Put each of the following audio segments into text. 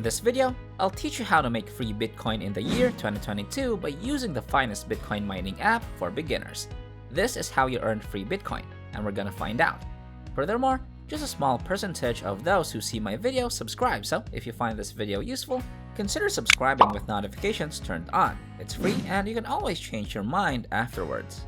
In this video, I'll teach you how to make free Bitcoin in the year 2022 by using the finest Bitcoin mining app for beginners. This is how you earn free Bitcoin, and we're gonna find out. Furthermore, just a small percentage of those who see my video subscribe, so if you find this video useful, consider subscribing with notifications turned on. It's free and you can always change your mind afterwards.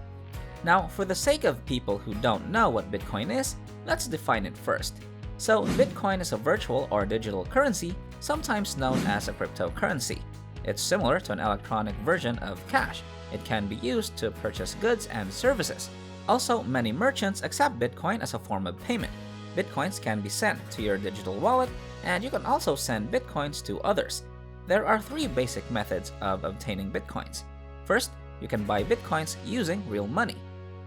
Now, for the sake of people who don't know what Bitcoin is, let's define it first. So, Bitcoin is a virtual or digital currency, sometimes known as a cryptocurrency. It's similar to an electronic version of cash. It can be used to purchase goods and services. Also, many merchants accept Bitcoin as a form of payment. Bitcoins can be sent to your digital wallet, and you can also send Bitcoins to others. There are three basic methods of obtaining Bitcoins. First, you can buy Bitcoins using real money.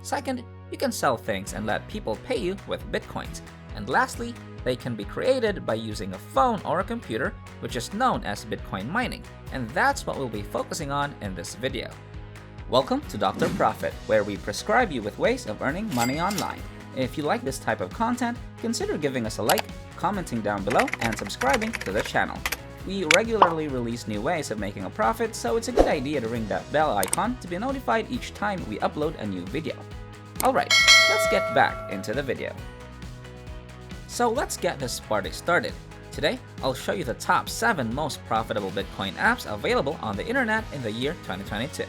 Second, you can sell things and let people pay you with Bitcoins. And lastly, they can be created by using a phone or a computer, which is known as Bitcoin mining. And that's what we'll be focusing on in this video. Welcome to Dr. Profit, where we prescribe you with ways of earning money online. If you like this type of content, consider giving us a like, commenting down below, and subscribing to the channel. We regularly release new ways of making a profit, so it's a good idea to ring that bell icon to be notified each time we upload a new video. Alright, let's get back into the video. So let's get this party started. Today, I'll show you the top 7 most profitable Bitcoin apps available on the internet in the year 2022.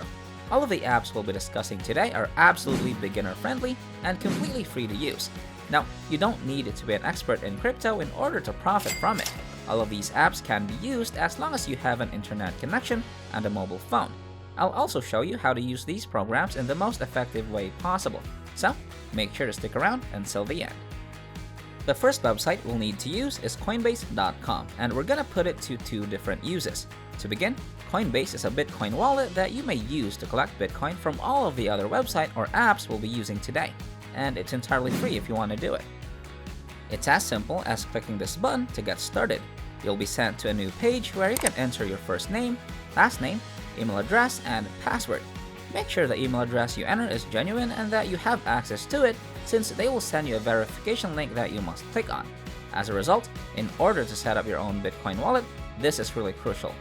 All of the apps we'll be discussing today are absolutely beginner-friendly and completely free to use. Now, you don't need to be an expert in crypto in order to profit from it. All of these apps can be used as long as you have an internet connection and a mobile phone. I'll also show you how to use these programs in the most effective way possible. So, make sure to stick around until the end. The first website we'll need to use is Coinbase.com, and we're gonna put it to 2 different uses. To begin, Coinbase is a Bitcoin wallet that you may use to collect Bitcoin from all of the other websites or apps we'll be using today, and it's entirely free if you want to do it. It's as simple as clicking this button to get started. You'll be sent to a new page where you can enter your first name, last name, email address, and password. Make sure the email address you enter is genuine and that you have access to it, since they will send you a verification link that you must click on. As a result, in order to set up your own Bitcoin wallet, this is really crucial.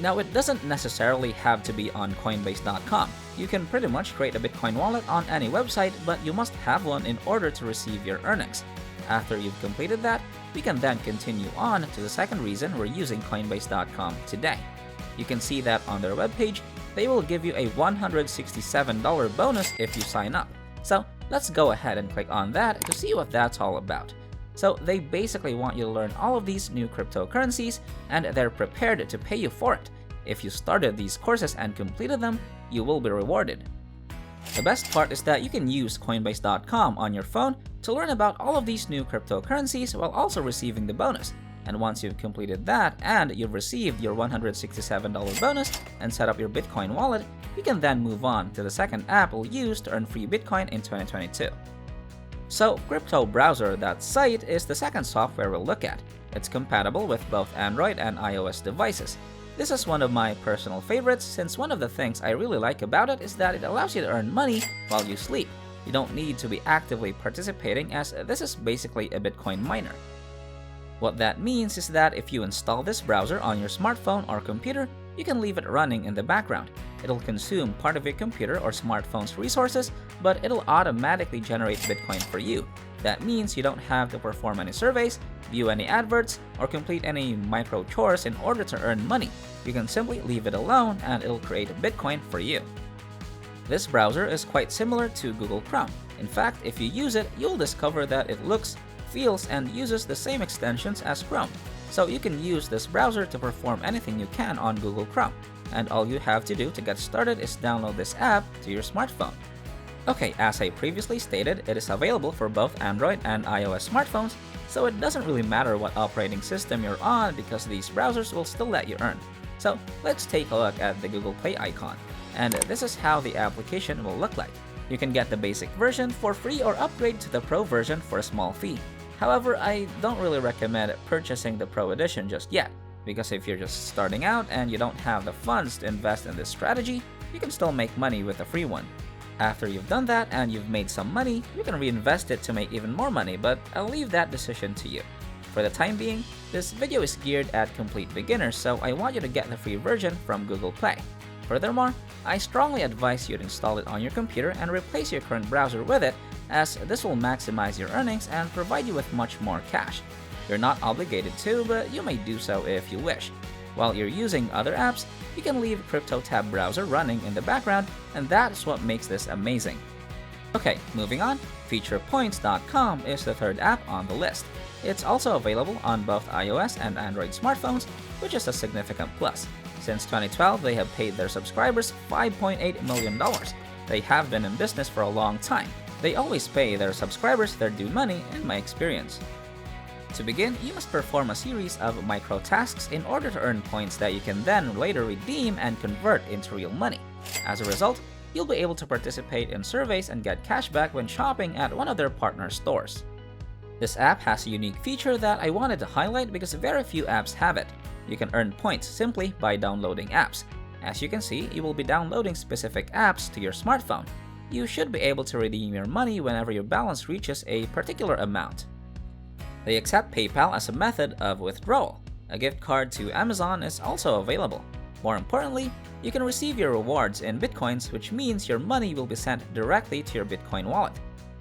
Now, it doesn't necessarily have to be on Coinbase.com. You can pretty much create a Bitcoin wallet on any website, but you must have one in order to receive your earnings. After you've completed that, we can then continue on to the second reason we're using Coinbase.com today. You can see that on their webpage, they will give you a $167 bonus if you sign up. So let's go ahead and click on that to see what that's all about. So they basically want you to learn all of these new cryptocurrencies, and they're prepared to pay you for it. If you started these courses and completed them, you will be rewarded. The best part is that you can use Coinbase.com on your phone to learn about all of these new cryptocurrencies while also receiving the bonus. And once you've completed that and you've received your $167 bonus and set up your Bitcoin wallet, you can then move on to the second app we'll use to earn free Bitcoin in 2022. So, CryptoBrowser.site is the second software we'll look at. It's compatible with both Android and iOS devices. This is one of my personal favorites, since one of the things I really like about it is that it allows you to earn money while you sleep. You don't need to be actively participating, as this is basically a Bitcoin miner. What that means is that if you install this browser on your smartphone or computer, you can leave it running in the background. It'll consume part of your computer or smartphone's resources, but it'll automatically generate Bitcoin for you. That means you don't have to perform any surveys, view any adverts, or complete any micro chores in order to earn money. You can simply leave it alone and it'll create Bitcoin for you. This browser is quite similar to Google Chrome. In fact, if you use it, you'll discover that it looks, feels, and uses the same extensions as Chrome. So you can use this browser to perform anything you can on Google Chrome. And all you have to do to get started is download this app to your smartphone. Okay, as I previously stated, it is available for both Android and iOS smartphones, so it doesn't really matter what operating system you're on because these browsers will still let you earn. So let's take a look at the Google Play icon. And this is how the application will look like. You can get the basic version for free or upgrade to the Pro version for a small fee. However, I don't really recommend purchasing the Pro edition just yet, because if you're just starting out and you don't have the funds to invest in this strategy, you can still make money with a free one. After you've done that and you've made some money, you can reinvest it to make even more money, but I'll leave that decision to you. For the time being, this video is geared at complete beginners, so I want you to get the free version from Google Play. Furthermore, I strongly advise you to install it on your computer and replace your current browser with it, as this will maximize your earnings and provide you with much more cash. You're not obligated to, but you may do so if you wish. While you're using other apps, you can leave CryptoTab browser running in the background, and that's what makes this amazing. Okay, moving on, FeaturePoints.com is the third app on the list. It's also available on both iOS and Android smartphones, which is a significant plus. Since 2012, they have paid their subscribers $5.8 million. They have been in business for a long time. They always pay their subscribers their due money, in my experience. To begin, you must perform a series of micro-tasks in order to earn points that you can then later redeem and convert into real money. As a result, you'll be able to participate in surveys and get cashback when shopping at one of their partner stores. This app has a unique feature that I wanted to highlight because very few apps have it. You can earn points simply by downloading apps. As you can see, you will be downloading specific apps to your smartphone. You should be able to redeem your money whenever your balance reaches a particular amount. They accept PayPal as a method of withdrawal. A gift card to Amazon is also available. More importantly, you can receive your rewards in Bitcoins, which means your money will be sent directly to your Bitcoin wallet.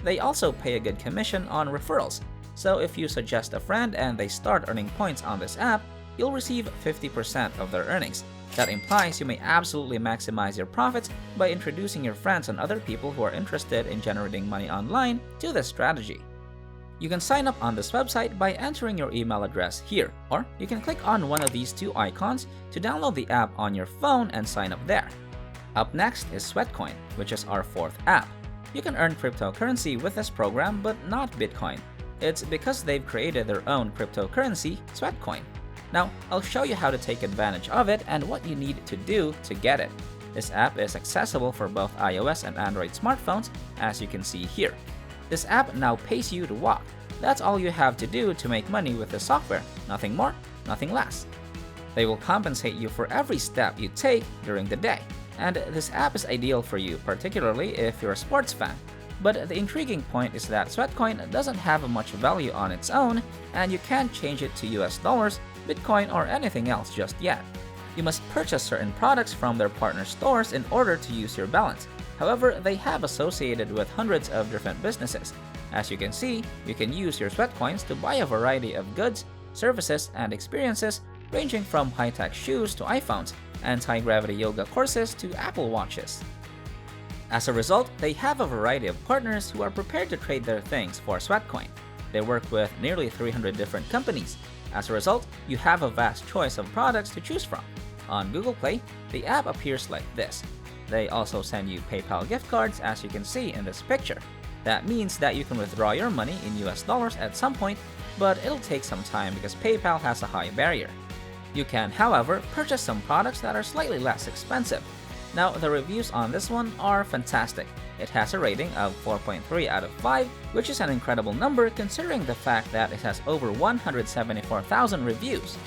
They also pay a good commission on referrals, so if you suggest a friend and they start earning points on this app, you'll receive 50% of their earnings. That implies you may absolutely maximize your profits by introducing your friends and other people who are interested in generating money online to this strategy. You can sign up on this website by entering your email address here, or you can click on one of these two icons to download the app on your phone and sign up there. Up next is Sweatcoin, which is our fourth app. You can earn cryptocurrency with this program, but not Bitcoin. It's because they've created their own cryptocurrency, Sweatcoin. Now, I'll show you how to take advantage of it and what you need to do to get it. This app is accessible for both iOS and Android smartphones, as you can see here. This app now pays you to walk. That's all you have to do to make money with the software. Nothing more, nothing less. They will compensate you for every step you take during the day. And this app is ideal for you, particularly if you're a sports fan. But the intriguing point is that Sweatcoin doesn't have much value on its own, and you can't change it to US dollars, Bitcoin, or anything else just yet. You must purchase certain products from their partner stores in order to use your balance. However, they have associated with hundreds of different businesses. As you can see, you can use your Sweatcoins to buy a variety of goods, services, and experiences, ranging from high-tech shoes to iPhones, anti-gravity yoga courses to Apple Watches. As a result, they have a variety of partners who are prepared to trade their things for Sweatcoin. They work with nearly 300 different companies. As a result, you have a vast choice of products to choose from. On Google Play, the app appears like this. They also send you PayPal gift cards, as you can see in this picture. That means that you can withdraw your money in US dollars at some point, but it'll take some time because PayPal has a high barrier. You can, however, purchase some products that are slightly less expensive. Now, the reviews on this one are fantastic. It has a rating of 4.3 out of 5, which is an incredible number considering the fact that it has over 174,000 reviews.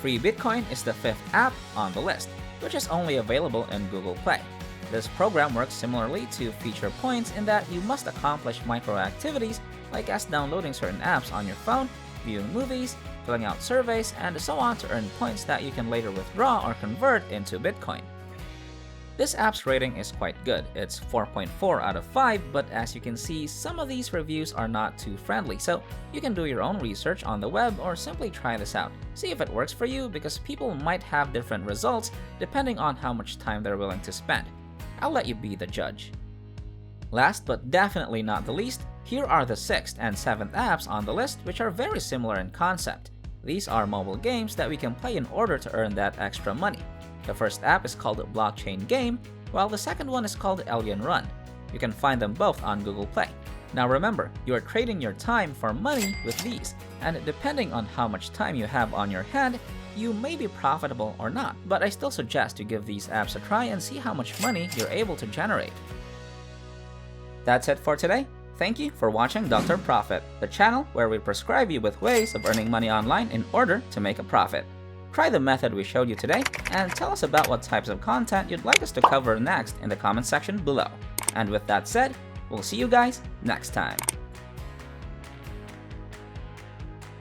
Free Bitcoin is the fifth app on the list, which is only available in Google Play. This program works similarly to FeaturePoints in that you must accomplish micro-activities like as downloading certain apps on your phone, viewing movies, filling out surveys, and so on to earn points that you can later withdraw or convert into Bitcoin. This app's rating is quite good. It's 4.4 out of 5, but as you can see, some of these reviews are not too friendly, so you can do your own research on the web or simply try this out. See if it works for you because people might have different results depending on how much time they're willing to spend. I'll let you be the judge. Last but definitely not the least, here are the sixth and seventh apps on the list, which are very similar in concept. These are mobile games that we can play in order to earn that extra money. The first app is called Blockchain Game, while the second one is called Alien Run. You can find them both on Google Play. Now remember, you are trading your time for money with these, and depending on how much time you have on your hand, you may be profitable or not, but I still suggest you give these apps a try and see how much money you're able to generate. That's it for today. Thank you for watching Dr. Profit, the channel where we prescribe you with ways of earning money online in order to make a profit. Try the method we showed you today, and tell us about what types of content you'd like us to cover next in the comment section below. And with that said, we'll see you guys next time.